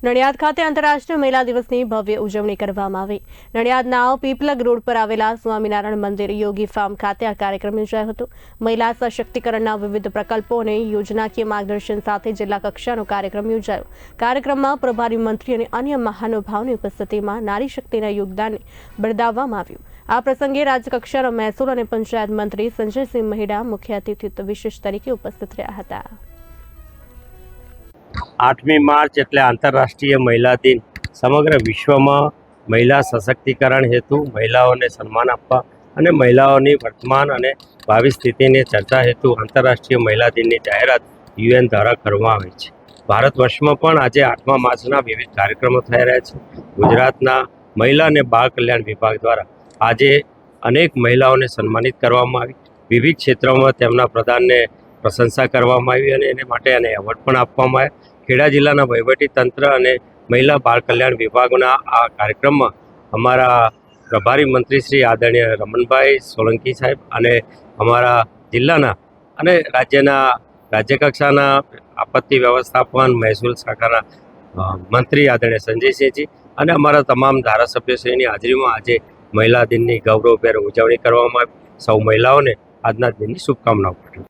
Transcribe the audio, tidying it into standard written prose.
નડિયાદ ખાતે આંતરરાષ્ટ્રીય મહિલા દિવસની ભવ્ય ઉજવણી કરવામાં આવી। નડિયાદના પીપલગ રોડ પર આવેલા સ્વામિનારાયણ મંદિર યોગી ફાર્મ ખાતે આ કાર્યક્રમ યોજાયો હતો। મહિલા સશક્તિકરણના વિવિધ પ્રકલ્પો અને યોજનાકીય માર્ગદર્શન સાથે જિલ્લા કક્ષાનો કાર્યક્રમ યોજાયો। કાર્યક્રમમાં પ્રભારી મંત્રી અને અન્ય મહાનુભાવોની ઉપસ્થિતિમાં નારી શક્તિના યોગદાનને બિરદાવવામાં આવ્યું। આ પ્રસંગે રાજ્યકક્ષાના મહેસૂલ અને પંચાયત મંત્રી સંજયસિંહ મહેડા મુખ્ય અતિથિ વિશેષ તરીકે ઉપસ્થિત રહ્યા હતા। 8મી માર્ચ એટલે આંતરરાષ્ટ્રીય મહિલા દિન સમગ્ર વિશ્વમાં મહિલા સશક્તિકરણ હેતુ મહિલાઓને સન્માન આપવા અને મહિલાઓની વર્તમાન અને ભાવિ સ્થિતિની ચર્ચા હેતુ આંતરરાષ્ટ્રીય મહિલા દિનની જાહેરાત UN દ્વારા કરવામાં આવી છે। ભારત વર્ષમાં પણ આજે 8મા માર્ચના વિવિધ કાર્યક્રમો થઈ રહ્યા છે। ગુજરાતના મહિલા અને બાળ કલ્યાણ વિભાગ દ્વારા આજે અનેક મહિલાઓને સન્માનિત કરવામાં આવી। વિવિધ ક્ષેત્રોમાં તેમના પ્રદાનને પ્રશંસા કરવામાં આવી અને એને માટે એને એવોર્ડ પણ આપવામાં આવ્યા। ખેડા જિલ્લાના વહીવટી તંત્ર અને મહિલા બાળ કલ્યાણ વિભાગના આ કાર્યક્રમમાં અમારા પ્રભારી મંત્રી શ્રી આદરણીય રમણભાઈ સોલંકી સાહેબ અને અમારા જિલ્લાના અને રાજ્યકક્ષાના આપત્તિ વ્યવસ્થાપન મહેસૂલ શાખાના મંત્રી આદરણીય સંજયસિંહજી અને અમારા તમામ ધારાસભ્યશ્રીની હાજરીમાં આજે મહિલા દિનની ગૌરવભેર ઉજવણી કરવામાં આવી। સૌ મહિલાઓને આજના દિનની શુભકામનાઓ પાઠવું।